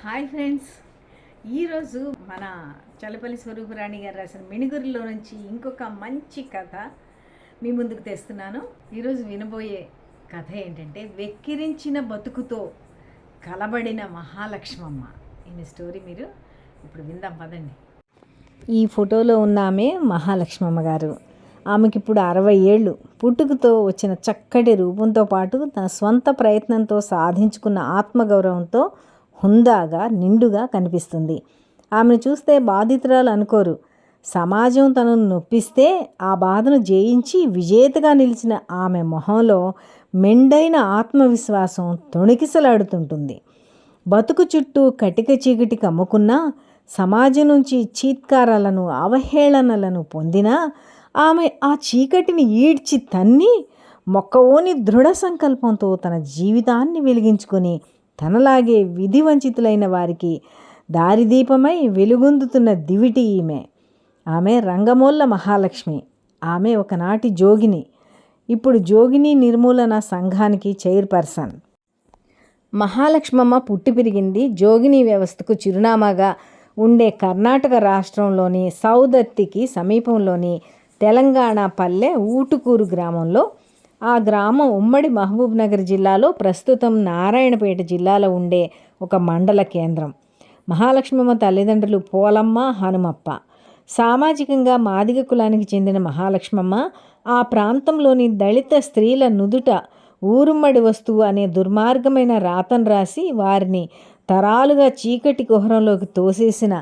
Hi friends, ఈరోజు మన చల్లపల్లి స్వరూపరాణి గారు రాసిన మిణుగురులో నుంచి ఇంకొక మంచి కథ మీ ముందుకు తెస్తున్నాను. ఈరోజు వినబోయే కథ ఏంటంటే వెక్కిరించిన బతుకుతో కలబడిన మహాలక్ష్మమ్మ. ఈ స్టోరీ మీరు ఇప్పుడు విందాం పదండి. ఈ ఫోటోలో ఉన్న ఆమె మహాలక్ష్మమ్మ గారు. ఆమెకి ఇప్పుడు 60 ఏళ్ళు. పుట్టుకతో వచ్చిన చక్కటి రూపంతో పాటు తన స్వంత ప్రయత్నంతో సాధించుకున్న ఆత్మగౌరవంతో హుందాగా నిండుగా కనిపిస్తుంది. ఆమెను చూస్తే బాధితురాలు అనుకోరు. సమాజం తనను నొప్పిస్తే ఆ బాధను జయించి విజేతగా నిలిచిన ఆమె మొహంలో మెండైన ఆత్మవిశ్వాసం తొణికిసలాడుతుంటుంది. బతుకు చుట్టూ కటిక చీకటి కమ్ముకున్నా, సమాజం నుంచి చీత్కారాలను అవహేళనలను పొందినా ఆమె ఆ చీకటిని ఈడ్చి తన్ని మొక్కవోని దృఢ సంకల్పంతో తన జీవితాన్ని వెలిగించుకొని తనలాగే విధి వంచితులైన వారికి దారిదీపమై వెలుగొందుతున్న దివిటి ఈమె. ఆమె రంగమోళ్ళ మహాలక్ష్మి. ఆమె ఒకనాటి జోగిని, ఇప్పుడు జోగిని నిర్మూలన సంఘానికి చైర్పర్సన్. మహాలక్ష్మమ్మ పుట్టి పెరిగింది జోగిని వ్యవస్థకు చిరునామాగా ఉండే కర్ణాటక రాష్ట్రంలోని సౌదత్తికి సమీపంలోని తెలంగాణ పల్లె ఊటుకూరు గ్రామంలో. ఆ గ్రామం ఉమ్మడి మహబూబ్ నగర్ జిల్లాలో, ప్రస్తుతం నారాయణపేట జిల్లాలో ఉండే ఒక మండల కేంద్రం. మహాలక్ష్మమ్మ తల్లిదండ్రులు పోలమ్మ, హనుమప్ప. సామాజికంగా మాదిగ కులానికి చెందిన మహాలక్ష్మమ్మ ఆ ప్రాంతంలోని దళిత స్త్రీల నుదుట ఊరుమ్మడి వస్తువు అనే దుర్మార్గమైన రాతను రాసి వారిని తరాలుగా చీకటి కుహరంలోకి తోసేసిన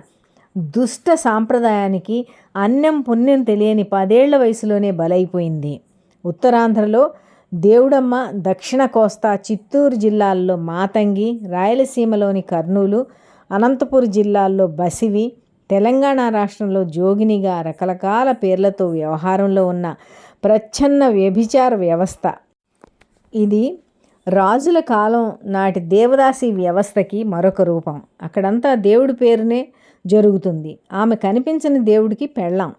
దుష్ట సాంప్రదాయానికి అన్నం పుణ్యం తెలియని 10 ఏళ్ల వయసులోనే బలైపోయింది. ఉత్తరాంధ్రలో దేవుడమ్మ, దక్షిణ కోస్తా చిత్తూరు జిల్లాల్లో మాతంగి, రాయలసీమలోని కర్నూలు, అనంతపురం జిల్లాల్లో బసివి, తెలంగాణ రాష్ట్రంలో జోగినిగా రకరకాల పేర్లతో వ్యవహారంలో ఉన్న ప్రచ్ఛన్న వ్యభిచార వ్యవస్థ. ఇది రాజుల కాలం నాటి దేవదాసి వ్యవస్థకి మరొక రూపం. అక్కడంతా దేవుడి పేరునే జరుగుతుంది. ఆమె కనిపించని దేవుడికి పెళ్ళాం.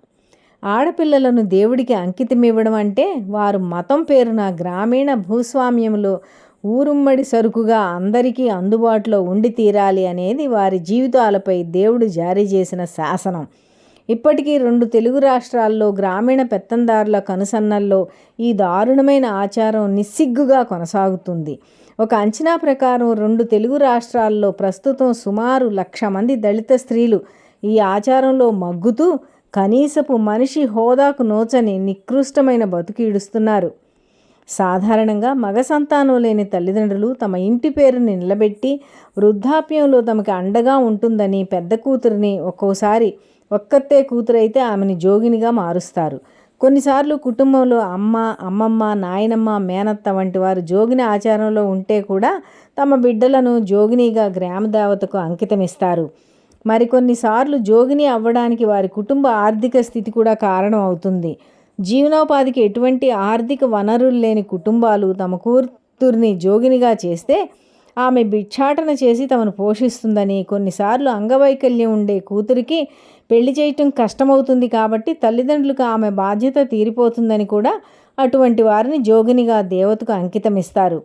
ఆడపిల్లలను దేవుడికి అంకితమివ్వడం అంటే వారు మతం పేరున గ్రామీణ భూస్వామ్యంలో ఊరుమ్మడి సరుకుగా అందరికీ అందుబాటులో ఉండి తీరాలి అనేది వారి జీవితాలపై దేవుడు జారీ చేసిన శాసనం. ఇప్పటికీ 2 తెలుగు రాష్ట్రాల్లో గ్రామీణ పెత్తందారుల కనుసన్నల్లో ఈ దారుణమైన ఆచారం నిస్సిగ్గుగా కొనసాగుతుంది. ఒక అంచనా ప్రకారం 2 తెలుగు రాష్ట్రాల్లో ప్రస్తుతం సుమారు 1,00,000 మంది దళిత స్త్రీలు ఈ ఆచారంలో మగ్గుతూ కనీసపు మనిషి హోదాకు నోచని నికృష్టమైన బతుకు ఈడుస్తున్నారు. సాధారణంగా మగ సంతానం లేని తల్లిదండ్రులు తమ ఇంటి పేరుని నిలబెట్టి వృద్ధాప్యంలో తమకు అండగా ఉంటుందని పెద్ద కూతురిని, ఒక్కోసారి ఒక్కతే కూతురైతే ఆమెని జోగినిగా మారుస్తారు. కొన్నిసార్లు కుటుంబంలో అమ్మ, అమ్మమ్మ, నాయనమ్మ, మేనత్త వంటి వారు జోగిని ఆచారంలో ఉంటే కూడా తమ బిడ్డలను జోగినిగా గ్రామదేవతకు అంకితమిస్తారు. మరికొన్నిసార్లు జోగిని అవ్వడానికి వారి కుటుంబ ఆర్థిక స్థితి కూడా కారణం అవుతుంది. జీవనోపాధికి ఎటువంటి ఆర్థిక వనరులు లేని కుటుంబాలు తమ కూతుర్ని జోగినిగా చేస్తే ఆమె భిక్షాటన చేసి తమను పోషిస్తుందని, కొన్నిసార్లు అంగవైకల్యం ఉండే కూతురికి పెళ్లి చేయటం కష్టమవుతుంది కాబట్టి తల్లిదండ్రులకు ఆమె బాధ్యత తీరిపోతుందని కూడా అటువంటి వారిని జోగినిగా దేవతకు అంకితమిస్తారు.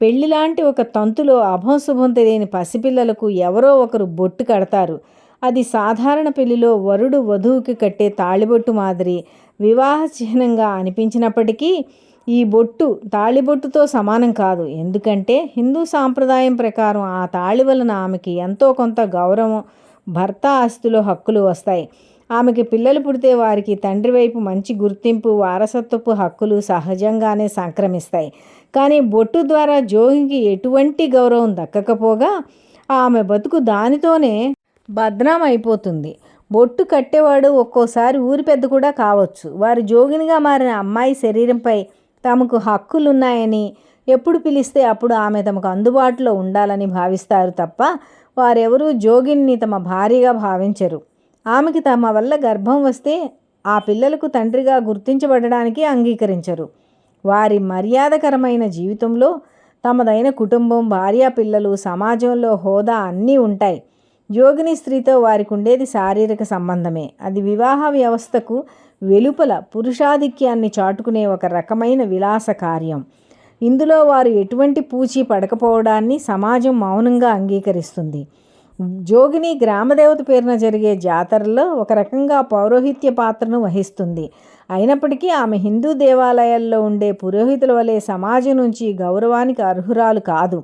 పెళ్లి లాంటి ఒక తంతులో అభంశుభం తెలియని పసిపిల్లలకు ఎవరో ఒకరు బొట్టు కడతారు. అది సాధారణ పెళ్లిలో వరుడు వధువుకి కట్టే తాళిబొట్టు మాదిరి వివాహ చిహ్నంగా అనిపించినప్పటికీ ఈ బొట్టు తాళిబొట్టుతో సమానం కాదు. ఎందుకంటే హిందూ సాంప్రదాయం ప్రకారం ఆ తాళి వలన ఆమెకి ఎంతో కొంత గౌరవం, భర్త ఆస్తిలో హక్కులు వస్తాయి. ఆమెకి పిల్లలు పుడితే వారికి తండ్రి వైపు మంచి గుర్తింపు, వారసత్వపు హక్కులు సహజంగానే సంక్రమిస్తాయి. కానీ బొట్టు ద్వారా జోగికి ఎటువంటి గౌరవం దక్కకపోగా ఆమె బతుకు దానితోనే బద్నాం అయిపోతుంది. బొట్టు కట్టేవాడు ఒక్కోసారి ఊరి పెద్ద కూడా కావచ్చు. వారు జోగినిగా మారిన అమ్మాయి శరీరంపై తమకు హక్కులున్నాయని, ఎప్పుడు పిలిస్తే అప్పుడు ఆమె తమకు అందుబాటులో ఉండాలని భావిస్తారు తప్ప వారెవరూ జోగిని తమ భార్యగా భావించరు. ఆమెకి తమ వల్ల గర్భం వస్తే ఆ పిల్లలకు తండ్రిగా గుర్తించబడడానికి అంగీకరించరు. వారి మర్యాదకరమైన జీవితంలో తమదైన కుటుంబం, భార్య, పిల్లలు, సమాజంలో హోదా అన్నీ ఉంటాయి. జోగిని స్త్రీతో వారికి ఉండేది శారీరక సంబంధమే. అది వివాహ వ్యవస్థకు వెలుపల పురుషాధిక్యాన్ని చాటుకునే ఒక రకమైన విలాస కార్యం. ఇందులో వారు ఎటువంటి పూచీ పడకపోవడాన్ని సమాజం మౌనంగా అంగీకరిస్తుంది. జోగిని గ్రామదేవత పేరున జరిగే జాతరలో ఒక రకంగా పౌరోహిత్య పాత్రను వహిస్తుంది. అయినప్పటికీ ఆమె హిందూ దేవాలయాల్లో ఉండే పురోహితుల వలె సమాజం నుంచి గౌరవానికి అర్హురాలు కాదు.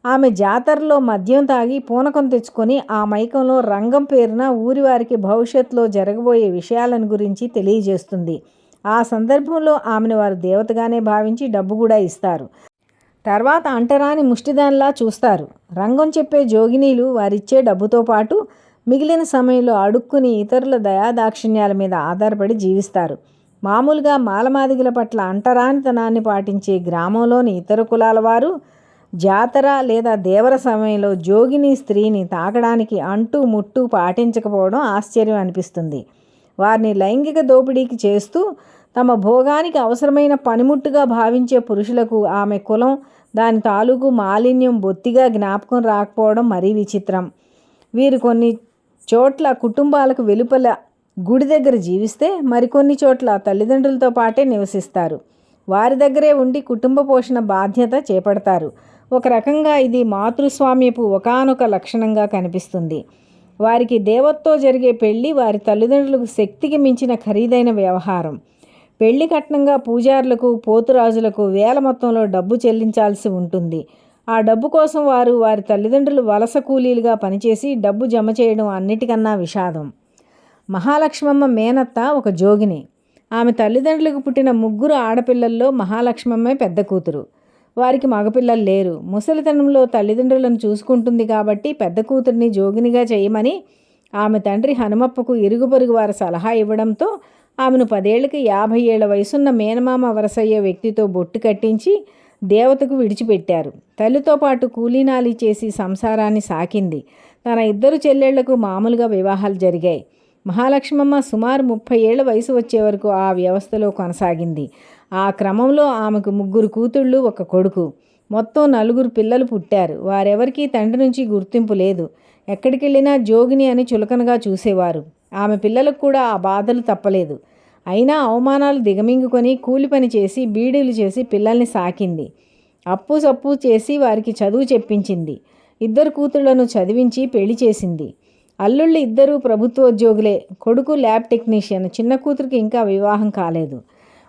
ఆమె జాతరలో మద్యం తాగి పూనకం తెచ్చుకొని ఆ మైకంలో రంగం పేరున ఊరి వారికి భవిష్యత్తులో జరగబోయే విషయాలను గురించి తెలియజేస్తుంది. ఆ సందర్భంలో ఆమెను వారు దేవతగానే భావించి డబ్బు కూడా ఇస్తారు. తర్వాత అంటరాని ముష్టిదానిలా చూస్తారు. రంగం చెప్పే జోగినీలు వారిచ్చే డబ్బుతో పాటు మిగిలిన సమయంలో అడుక్కుని ఇతరుల దయాదాక్షిణ్యాల మీద ఆధారపడి జీవిస్తారు. మామూలుగా మాలమాదిగల పట్ల అంటరానితనాన్ని పాటించే గ్రామంలోని ఇతర కులాల వారు జాతర లేదా దేవర సమయంలో జోగిని స్త్రీని తాకడానికి అంటూ ముట్టు పాటించకపోవడం ఆశ్చర్యం అనిపిస్తుంది. వారిని లైంగిక దోపిడీకి చేస్తూ తమ భోగానికి అవసరమైన పనిముట్టుగా భావించే పురుషులకు ఆమె కులం, దాని తాలూకు మాలిన్యం బొత్తిగా జ్ఞాపకం రాకపోవడం మరీ విచిత్రం. వీరు కొన్ని చోట్ల కుటుంబాలకు వెలుపల గుడి దగ్గర జీవిస్తే మరికొన్ని చోట్ల తల్లిదండ్రులతో పాటే నివసిస్తారు. వారి దగ్గరే ఉండి కుటుంబ పోషణ బాధ్యత చేపడతారు. ఒక రకంగా ఇది మాతృస్వామ్యపు ఒకానొక లక్షణంగా కనిపిస్తుంది. వారికి దేవతతో జరిగే పెళ్లి వారి తల్లిదండ్రులకు శక్తికి మించిన ఖరీదైన వ్యవహారం. పెళ్లి కట్నంగా పూజారులకు, పోతురాజులకు వేల మొత్తంలో డబ్బు చెల్లించాల్సి ఉంటుంది. ఆ డబ్బు కోసం వారు వారి తల్లిదండ్రులు వలస కూలీలుగా పనిచేసి డబ్బు జమ చేయడం అన్నిటికన్నా విషాదం. మహాలక్ష్మమ్మ మేనత్త ఒక జోగిని. ఆమె తల్లిదండ్రులకు పుట్టిన 3 ఆడపిల్లల్లో మహాలక్ష్మమ్మే పెద్ద కూతురు. వారికి మగపిల్లలు లేరు. ముసలితనంలో తల్లిదండ్రులను చూసుకుంటుంది కాబట్టి పెద్ద కూతురిని జోగినిగా చేయమని ఆమె తండ్రి హనుమప్పకు ఇరుగు పొరుగు వారి సలహా ఇవ్వడంతో ఆమెను 10 ఏళ్లకి 50 ఏళ్ల వయసున్న మేనమామ వరసయ్యే వ్యక్తితో బొట్టు కట్టించి దేవతకు విడిచిపెట్టారు. తల్లితో పాటు కూలీనాలి చేసి సంసారాన్ని సాకింది. తన 2 చెల్లెళ్లకు మామూలుగా వివాహాలు జరిగాయి. మహాలక్ష్మమ్మ సుమారు 30 ఏళ్ల వయసు వచ్చే వరకు ఆ వ్యవస్థలో కొనసాగింది. ఆ క్రమంలో ఆమెకు 3 కూతుళ్ళు, 1 కొడుకు, మొత్తం 4 పిల్లలు పుట్టారు. వారెవరికీ తండ్రి నుంచి గుర్తింపు లేదు. ఎక్కడికి వెళ్ళినా జోగిని అని చులకనగా చూసేవారు. ఆమె పిల్లలకు కూడా ఆ బాధలు తప్పలేదు. అయినా అవమానాలు దిగమింగుకొని కూలి పని చేసి బీడీలు చేసి పిల్లల్ని సాకింది. అప్పు సప్పు చేసి వారికి చదువు చెప్పించింది. 2 కూతుళ్లను చదివించి పెళ్లి చేసింది. అల్లుళ్ళు 2 ప్రభుత్వోద్యోగులే. కొడుకు ల్యాబ్ టెక్నీషియన్, చిన్న కూతురికి ఇంకా వివాహం కాలేదు.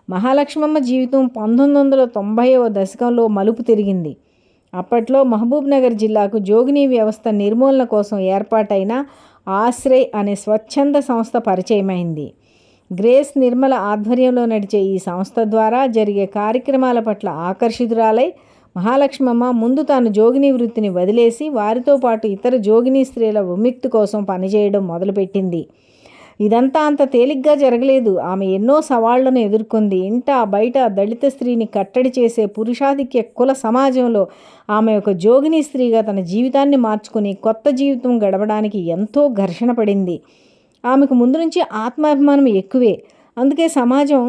మహాలక్ష్మమ్మ జీవితం 1990వ దశకంలో మలుపు తిరిగింది. అప్పట్లో మహబూబ్ నగర్ జిల్లాకు జోగిని వ్యవస్థ నిర్మూలన కోసం ఏర్పాటైన ఆశ్రయ్ అనే స్వచ్ఛంద సంస్థ పరిచయమైంది. గ్రేస్ నిర్మల ఆధ్వర్యంలో నడిచే ఈ సంస్థ ద్వారా జరిగే కార్యక్రమాల పట్ల ఆకర్షితురాలై మహాలక్ష్మమ్మ ముందు తాను జోగిని వృత్తిని వదిలేసి వారితో పాటు ఇతర జోగిని స్త్రీల విముక్తి కోసం పనిచేయడం మొదలుపెట్టింది. ఇదంతా అంత తేలిగ్గా జరగలేదు. ఆమె ఎన్నో సవాళ్లను ఎదుర్కొంది. ఇంట బయట దళిత స్త్రీని కట్టడి చేసే పురుషాధిక్య కుల సమాజంలో ఆమె ఒక జోగిని స్త్రీగా తన జీవితాన్ని మార్చుకుని కొత్త జీవితం గడపడానికి ఎంతో ఘర్షణ పడింది. ఆమెకు ముందు నుంచి ఆత్మాభిమానం ఎక్కువే. అందుకే సమాజం,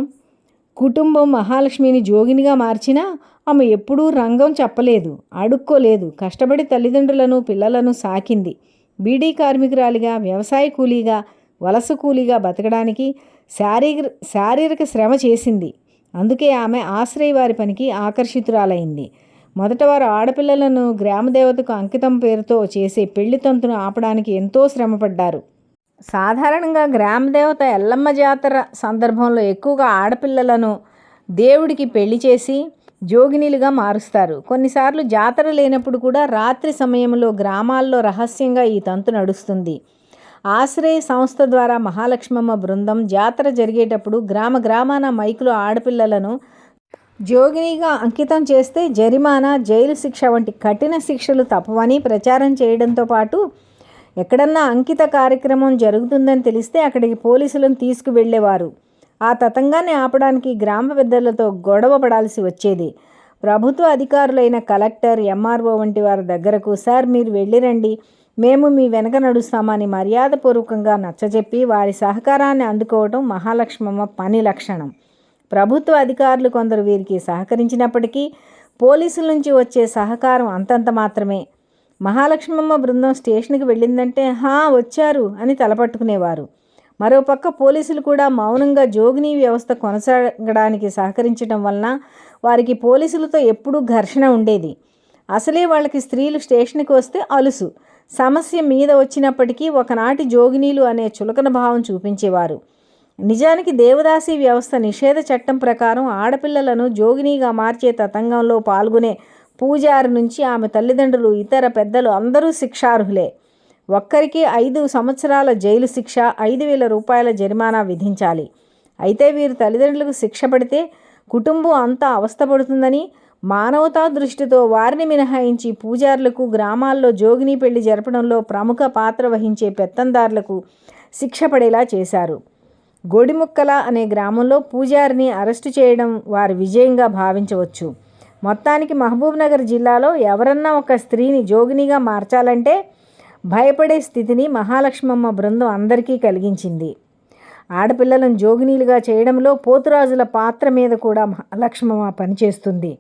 కుటుంబం మహాలక్ష్మిని జోగినిగా మార్చినా ఆమె ఎప్పుడూ రంగం చెప్పలేదు, అడుక్కోలేదు. కష్టపడి తల్లిదండ్రులను పిల్లలను సాకింది. బీడీ కార్మికురాలిగా, వ్యవసాయ కూలీగా, వలస కూలీగా బతకడానికి శారీరక శ్రమ చేసింది. అందుకే ఆమె ఆశ్రయ వారి పనికి ఆకర్షితురాలైంది. మొదట వారు ఆడపిల్లలను గ్రామదేవతకు అంకితం పేరుతో చేసే పెళ్లి తంతును ఆపడానికి ఎంతో శ్రమపడ్డారు. సాధారణంగా గ్రామదేవత ఎల్లమ్మ జాతర సందర్భంలో ఎక్కువగా ఆడపిల్లలను దేవుడికి పెళ్లి చేసి జోగినీలుగా మారుస్తారు. కొన్నిసార్లు జాతర లేనప్పుడు కూడా రాత్రి సమయంలో గ్రామాల్లో రహస్యంగా ఈ తంతు నడుస్తుంది. ఆశ్రయ సంస్థ ద్వారా మహాలక్ష్మమ్మ బృందం జాతర జరిగేటప్పుడు గ్రామాన మైకులో ఆడపిల్లలను జోగినిగా అంకితం చేస్తే జరిమానా, జైలు శిక్ష వంటి కఠిన శిక్షలు తప్పవని ప్రచారం చేయడంతో పాటు ఎక్కడన్నా అంకిత కార్యక్రమం జరుగుతుందని తెలిస్తే అక్కడికి పోలీసులను తీసుకువెళ్ళేవారు. ఆ తతంగాన్ని ఆపడానికి గ్రామ పెద్దలతో గొడవ పడాల్సి వచ్చేది. ప్రభుత్వ అధికారులైన కలెక్టర్, ఎంఆర్ఓ వంటి వారి దగ్గరకు, సార్ మీరు వెళ్ళిరండి, మేము మీ వెనక నడుస్తామని మర్యాదపూర్వకంగా నచ్చజెప్పి వారి సహకారాన్ని అందుకోవడం మహాలక్ష్మమ్మ పని లక్షణం. ప్రభుత్వ అధికారులు కొందరు వీరికి సహకరించినప్పటికీ పోలీసుల నుంచి వచ్చే సహకారం అంతంత మాత్రమే. మహాలక్ష్మమ్మ బృందం స్టేషన్కి వెళ్ళిందంటే వచ్చారు అని తలపట్టుకునేవారు. మరోపక్క పోలీసులు కూడా మౌనంగా జోగిని వ్యవస్థ కొనసాగడానికి సహకరించడం వలన వారికి పోలీసులతో ఎప్పుడూ ఘర్షణ ఉండేది. అసలే వాళ్ళకి స్త్రీలు స్టేషన్కి వస్తే అలుసు. సమస్య మీద వచ్చినప్పటికీ ఒకనాటి జోగినీలు అనే చులకన భావం చూపించేవారు. నిజానికి దేవదాసీ వ్యవస్థ నిషేధ చట్టం ప్రకారం ఆడపిల్లలను జోగినీగా మార్చే తతంగంలో పాల్గొనే పూజారి నుంచి ఆమె తల్లిదండ్రులు, ఇతర పెద్దలు అందరూ శిక్షార్హులే. ఒక్కరికి 5 సంవత్సరాల జైలు శిక్ష, 5,000 రూపాయల జరిమానా విధించాలి. అయితే వీరు తల్లిదండ్రులకు శిక్ష పడితే కుటుంబం అంతా అవస్థపడుతుందని మానవతా దృష్టితో వారిని మినహాయించి పూజారులకు, గ్రామాల్లో జోగిని పెళ్లి జరపడంలో ప్రముఖ పాత్ర వహించే పెత్తందారులకు శిక్ష పడేలా చేశారు. గొడిముక్కల అనే గ్రామంలో పూజారిని అరెస్టు చేయడం వారి విజయంగా భావించవచ్చు. మొత్తానికి మహబూబ్నగర్ జిల్లాలో ఎవరన్నా ఒక స్త్రీని జోగినిగా మార్చాలంటే భయపడే స్థితిని మహాలక్ష్మమ్మ బృందం అందరికీ కలిగించింది. ఆడపిల్లలను జోగినీలుగా చేయడంలో పోతురాజుల పాత్ర మీద కూడా మహాలక్ష్మమ్మ పనిచేస్తుంది.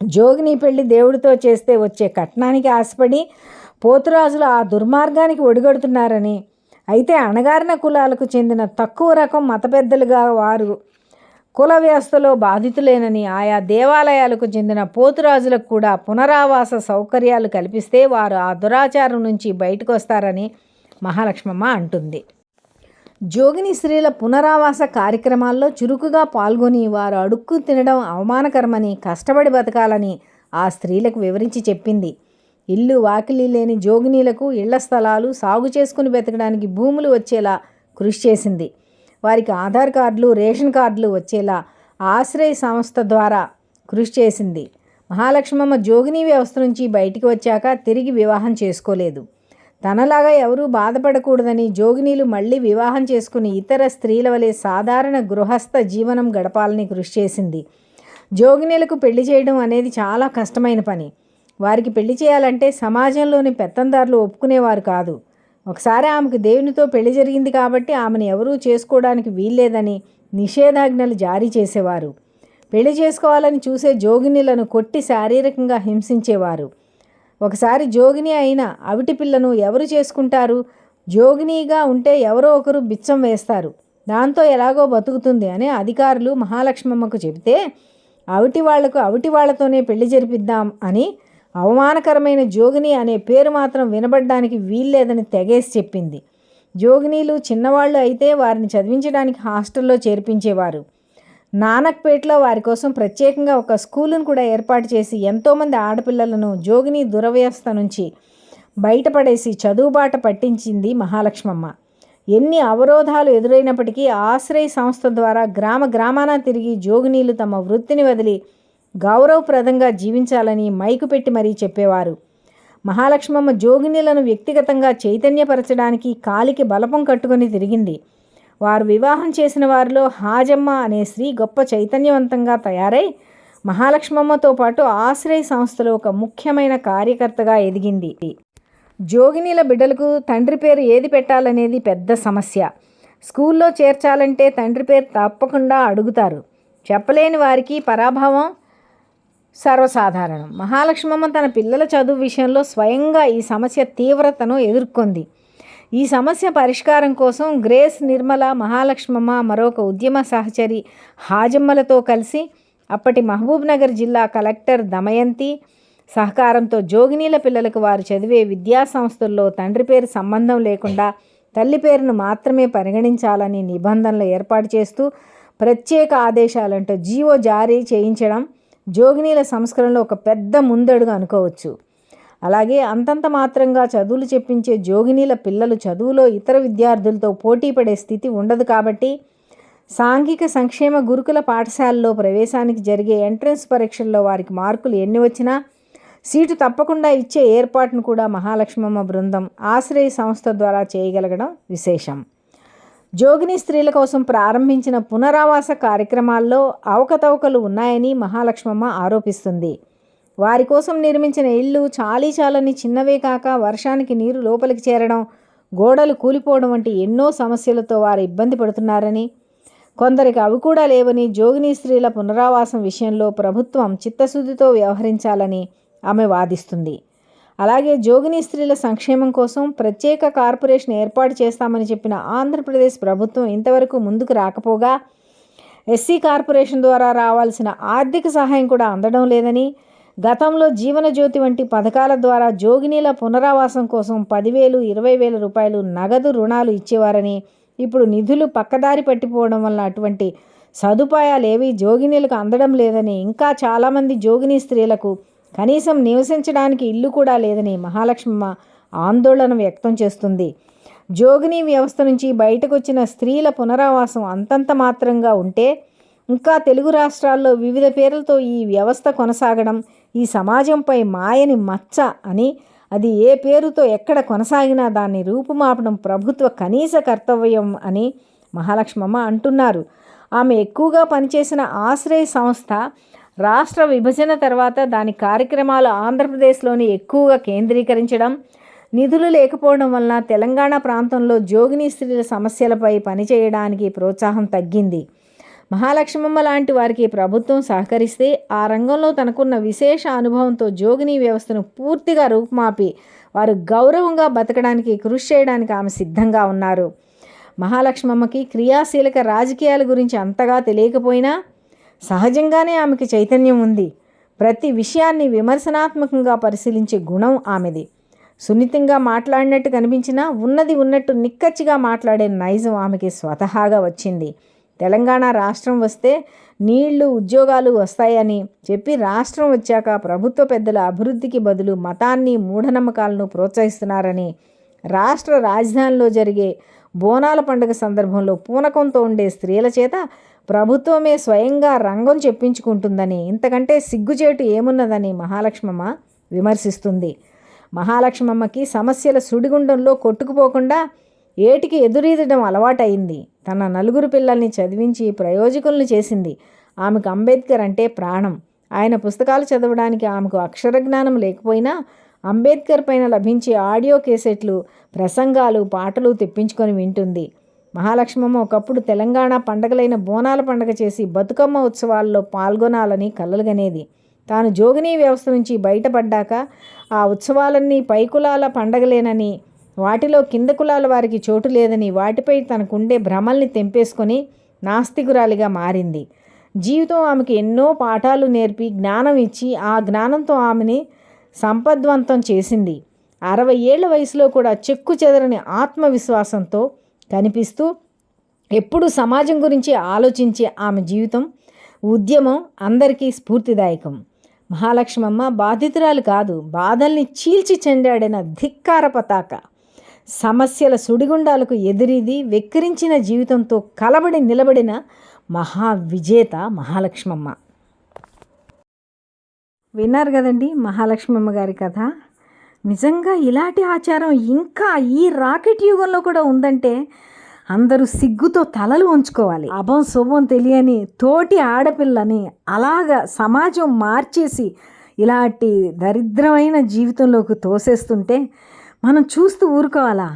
జోగిని పెళ్లి దేవుడితో చేస్తే వచ్చే కట్నానికి ఆశపడి పోతురాజులు ఆ దుర్మార్గానికి ఒడిగడుతున్నారని, అయితే అణగారిన కులాలకు చెందిన తక్కువ రకం మత పెద్దలుగా వారు కుల వ్యవస్థలో బాధితులేనని, ఆయా దేవాలయాలకు చెందిన పోతురాజులకు కూడా పునరావాస సౌకర్యాలు కల్పిస్తే వారు ఆ దురాచారం నుంచి బయటకు వస్తారని మహాలక్ష్మమ్మ అంటుంది. జోగిని స్త్రీల పునరావాస కార్యక్రమాల్లో చురుకుగా పాల్గొని వారు అడుక్కు తినడం అవమానకరమని, కష్టపడి బతకాలని ఆ స్త్రీలకు వివరించి చెప్పింది. ఇల్లు వాకిలి లేని జోగినీలకు ఇళ్ల స్థలాలు, సాగు చేసుకుని బతకడానికి భూములు వచ్చేలా కృషి చేసింది. వారికి ఆధార్ కార్డులు, రేషన్ కార్డులు వచ్చేలా ఆశ్రయ సంస్థ ద్వారా కృషి చేసింది. మహాలక్ష్మమ్మ జోగిని వ్యవస్థ నుంచి బయటికి వచ్చాక తిరిగి వివాహం చేసుకోలేదు. తనలాగా ఎవరూ బాధపడకూడదని జోగినీలు మళ్ళీ వివాహం చేసుకుని ఇతర స్త్రీల వలె సాధారణ గృహస్థ జీవనం గడపాలని కృషి చేసింది. జోగినీలకు పెళ్లి చేయడం అనేది చాలా కష్టమైన పని. వారికి పెళ్లి చేయాలంటే సమాజంలోని పెత్తందారులు ఒప్పుకునేవారు కాదు. ఒకసారి ఆమెకు దేవునితో పెళ్లి జరిగింది కాబట్టి ఆమెను ఎవరూ చేసుకోవడానికి వీల్లేదని నిషేధాజ్ఞలు జారీ చేసేవారు. పెళ్లి చేసుకోవాలని చూసే జోగినీలను కొట్టి శారీరకంగా హింసించేవారు. ఒకసారి జోగిని అయిన అవిటి పిల్లను ఎవరు చేసుకుంటారు? జోగినిగా ఉంటే ఎవరో ఒకరు బిచ్చం వేస్తారు, దాంతో ఎలాగో బతుకుతుంది అని అధికారులు మహాలక్ష్మమ్మకు చెబితే అవిటి వాళ్లతోనే పెళ్లి జరిపిద్దాం అని అవమానకరమైన జోగిని అనే పేరు మాత్రం వినబడ్డానికి వీల్లేదని తెగేసి చెప్పింది. జోగినీలు చిన్నవాళ్ళు అయితే వారిని చదివించడానికి హాస్టల్లో చేర్పించేవారు. నానక్పేటలో వారి కోసం ప్రత్యేకంగా ఒక స్కూలును కూడా ఏర్పాటు చేసి ఎంతోమంది ఆడపిల్లలను జోగిని దురవ్యవస్థ నుంచి బయటపడేసి చదువుబాట పట్టించింది మహాలక్ష్మమ్మ. ఎన్ని అవరోధాలు ఎదురైనప్పటికీ ఆశ్రయ సంస్థ ద్వారా గ్రామాన తిరిగి జోగినీలు తమ వృత్తిని వదిలి గౌరవప్రదంగా జీవించాలని మైకు పెట్టి మరీ చెప్పేవారు. మహాలక్ష్మమ్మ జోగినీలను వ్యక్తిగతంగా చైతన్యపరచడానికి కాలికి బలపం కట్టుకొని తిరిగింది. వారు వివాహం చేసిన వారిలో హాజమ్మ అనే స్త్రీ గొప్ప చైతన్యవంతంగా తయారై మహాలక్ష్మమ్మతో పాటు ఆశ్రయ సంస్థలో ఒక ముఖ్యమైన కార్యకర్తగా ఎదిగింది. జోగినీల బిడ్డలకు తండ్రి పేరు ఏది పెట్టాలనేది పెద్ద సమస్య. స్కూల్లో చేర్చాలంటే తండ్రి పేరు తప్పకుండా అడుగుతారు. చెప్పలేని వారికి పరాభవం సర్వసాధారణం. మహాలక్ష్మమ్మ తన పిల్లల చదువు విషయంలో స్వయంగా ఈ సమస్య తీవ్రతను ఎదుర్కొంది. ఈ సమస్య పరిష్కారం కోసం గ్రేస్, నిర్మల, మహాలక్ష్మమ్మ మరొక ఉద్యమ సహచరి హాజమ్మలతో కలిసి అప్పటి మహబూబ్నగర్ జిల్లా కలెక్టర్ దమయంతి సహకారంతో జోగినీల పిల్లలకు వారు చదివే విద్యా సంస్థల్లో తండ్రి పేరు సంబంధం లేకుండా తల్లి పేరును మాత్రమే పరిగణించాలని నిబంధనలు ఏర్పాటు చేస్తూ ప్రత్యేక ఆదేశాలంటూ జీవో జారీ చేయించడం జోగినీల సంస్కరణలో ఒక పెద్ద ముందడుగు అనుకోవచ్చు. అలాగే అంతంత మాత్రంగా చదువులు చెప్పించే జోగినీల పిల్లలు చదువులో ఇతర విద్యార్థులతో పోటీ పడే స్థితి ఉండదు కాబట్టి సాంఘిక సంక్షేమ గురుకుల పాఠశాలలో ప్రవేశానికి జరిగే ఎంట్రన్స్ పరీక్షల్లో వారికి మార్కులు ఎన్ని వచ్చినా సీటు తప్పకుండా ఇచ్చే ఏర్పాటును కూడా మహాలక్ష్మమ్మ బృందం ఆశ్రయ సంస్థ ద్వారా చేయగలగడం విశేషం. జోగిని స్త్రీల కోసం ప్రారంభించిన పునరావాస కార్యక్రమాల్లో అవకతవకలు ఉన్నాయని మహాలక్ష్మమ్మ ఆరోపిస్తుంది. వారి కోసం నిర్మించిన ఇళ్ళు చాలని చిన్నవే కాక వర్షానికి నీరు లోపలికి చేరడం, గోడలు కూలిపోవడం వంటి ఎన్నో సమస్యలతో వారు ఇబ్బంది పడుతున్నారని, కొందరికి అవి కూడా లేవని, జోగిని స్త్రీల పునరావాసం విషయంలో ప్రభుత్వం చిత్తశుద్ధితో వ్యవహరించాలని ఆమె వాదిస్తుంది. అలాగే జోగిని స్త్రీల సంక్షేమం కోసం ప్రత్యేక కార్పొరేషన్ ఏర్పాటు చేస్తామని చెప్పిన ఆంధ్రప్రదేశ్ ప్రభుత్వం ఇంతవరకు ముందుకు రాకపోగా ఎస్సీ కార్పొరేషన్ ద్వారా రావాల్సిన ఆర్థిక సహాయం కూడా అందడం లేదని, గతంలో జీవనజ్యోతి వంటి పథకాల ద్వారా జోగినీల పునరావాసం కోసం 10,000, 20,000 రూపాయలు నగదు రుణాలు ఇచ్చేవారని, ఇప్పుడు నిధులు పక్కదారి పట్టిపోవడం వల్ల అటువంటి సదుపాయాలు ఏవీ జోగినీలకు అందడం లేదని, ఇంకా చాలామంది జోగినీ స్త్రీలకు కనీసం నివసించడానికి ఇల్లు కూడా లేదని మహాలక్ష్మమ్మ ఆందోళన వ్యక్తం చేస్తుంది. జోగినీ వ్యవస్థ నుంచి బయటకు వచ్చిన స్త్రీల పునరావాసం అంతంత మాత్రంగా ఉంటే ఇంకా తెలుగు రాష్ట్రాల్లో వివిధ పేర్లతో ఈ వ్యవస్థ కొనసాగడం ఈ సమాజంపై మాయని మచ్చ అని, అది ఏ పేరుతో ఎక్కడ కొనసాగినా దాన్ని రూపుమాపడం ప్రభుత్వ కనీస కర్తవ్యం అని మహాలక్ష్మమ్మ అంటున్నారు. ఆమె ఎక్కువగా పనిచేసిన ఆశ్రయ సంస్థ రాష్ట్ర విభజన తర్వాత దాని కార్యక్రమాలు ఆంధ్రప్రదేశ్లోని ఎక్కువగా కేంద్రీకరించడం, నిధులు లేకపోవడం వలన తెలంగాణ ప్రాంతంలో జోగినీ స్త్రీల సమస్యలపై పనిచేయడానికి ప్రోత్సాహం తగ్గింది. మహాలక్ష్మమ్మ లాంటి వారికి ప్రభుత్వం సహకరిస్తే ఆ రంగంలో తనకున్న విశేష అనుభవంతో జోగినీ వ్యవస్థను పూర్తిగా రూపుమాపి వారు గౌరవంగా బతకడానికి కృషి చేయడానికి ఆమె సిద్ధంగా ఉన్నారు. మహాలక్ష్మమ్మకి క్రియాశీలక రాజకీయాల గురించి అంతగా తెలియకపోయినా సహజంగానే ఆమెకి చైతన్యం ఉంది. ప్రతి విషయాన్ని విమర్శనాత్మకంగా పరిశీలించే గుణం ఆమెది. సున్నితంగా మాట్లాడినట్టు కనిపించినా ఉన్నది ఉన్నట్టు నిక్కచ్చిగా మాట్లాడే నైజం ఆమెకి స్వతహాగా వచ్చింది. తెలంగాణ రాష్ట్రం వస్తే నీళ్లు, ఉద్యోగాలు వస్తాయని చెప్పి రాష్ట్రం వచ్చాక ప్రభుత్వ పెద్దల అభివృద్ధికి బదులు మతాన్ని, మూఢనమ్మకాలను ప్రోత్సహిస్తున్నారని, రాష్ట్ర రాజధానిలో జరిగే బోనాల పండుగ సందర్భంలో పూనకంతో ఉండే స్త్రీల చేత ప్రభుత్వమే స్వయంగా రంగం చెప్పించుకుంటుందని, ఇంతకంటే సిగ్గుచేటు ఏమున్నదని మహాలక్ష్మమ్మ విమర్శిస్తుంది. మహాలక్ష్మమ్మకి సమస్యల సుడిగుండంలో కొట్టుకుపోకుండా ఏటికి ఎదురీదడం అలవాటైంది. తన 4 పిల్లల్ని చదివించి ప్రయోజకులను చేసింది. ఆమెకు అంబేద్కర్ అంటే ప్రాణం. ఆయన పుస్తకాలు చదవడానికి ఆమెకు అక్షరజ్ఞానం లేకపోయినా అంబేద్కర్ పైన లభించే ఆడియో కేసెట్లు, ప్రసంగాలు, పాటలు తెప్పించుకొని వింటుంది. మహాలక్ష్మమ్మ ఒకప్పుడు తెలంగాణ పండగలైన బోనాల పండగ చేసి బతుకమ్మ ఉత్సవాల్లో పాల్గొనాలని కలలుగనేది. తాను జోగినీ వ్యవస్థ నుంచి బయటపడ్డాక ఆ ఉత్సవాలన్నీ పైకులాల పండగలేనని, వాటిలో కింద కులాల వారికి చోటు లేదని, వాటిపై తనకుండే భ్రమల్ని తెంపేసుకొని నాస్తికురాలిగా మారింది. జీవితం ఆమెకు ఎన్నో పాఠాలు నేర్పి జ్ఞానం ఇచ్చి ఆ జ్ఞానంతో ఆమెని సంపద్వంతం చేసింది. 60 ఏళ్ల వయసులో కూడా చెక్కు చెదరని ఆత్మవిశ్వాసంతో కనిపిస్తూ ఎప్పుడూ సమాజం గురించి ఆలోచించే ఆమె జీవితం, ఉద్యమం అందరికీ స్ఫూర్తిదాయకం. మహాలక్ష్మమ్మ బాధితురాలు కాదు, బాధల్ని చీల్చి చెండాడిన ధిక్కార పతాక. సమస్యల సుడిగుండాలకు ఎదురీది వెక్కిరించిన జీవితంతో కలబడి నిలబడిన మహావిజేత మహాలక్ష్మమ్మ. విన్నారు కదండి మహాలక్ష్మమ్మ గారి కథ. నిజంగా ఇలాంటి ఆచారం ఇంకా ఈ రాకెట్ యుగంలో కూడా ఉందంటే అందరూ సిగ్గుతో తలలు వంచుకోవాలి. అభం శుభం తెలియని తోటి ఆడపిల్లని అలాగా సమాజం మార్చేసి ఇలాంటి దరిద్రమైన జీవితంలోకి తోసేస్తుంటే మనం చూస్తూ ఊరుకోవాలా?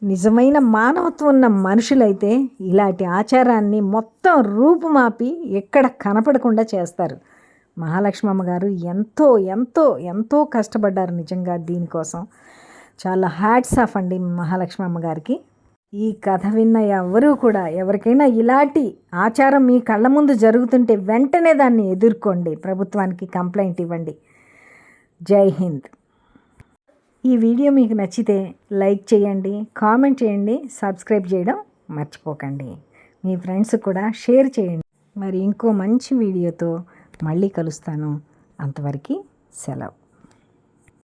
నిజమైన మానవత్వం ఉన్న మనుషులైతే ఇలాంటి ఆచారాన్ని మొత్తం రూపుమాపి ఎక్కడ కనపడకుండా చేస్తారు. మహాలక్ష్మమ్మ గారు ఎంతో ఎంతో ఎంతో కష్టపడ్డారు నిజంగా దీనికోసం. చాలా హ్యాట్స్ ఆఫ్ అండి మహాలక్ష్మమ్మ గారికి. ఈ కథ విన్న ఎవరూ కూడా ఎవరికైనా ఇలాంటి ఆచారం మీ కళ్ళ ముందు జరుగుతుంటే వెంటనే దాన్ని ఎదుర్కోండి, ప్రభుత్వానికి కంప్లైంట్ ఇవ్వండి. జై హింద్. ఈ వీడియో మీకు నచ్చితే లైక్ చేయండి, కామెంట్ చేయండి, సబ్స్క్రైబ్ చేయడం మర్చిపోకండి. మీ ఫ్రెండ్స్ కూడా షేర్ చేయండి. మరి ఇంకో మంచి వీడియోతో మళ్ళీ కలుస్తాను. అంతవరకు సెలవు.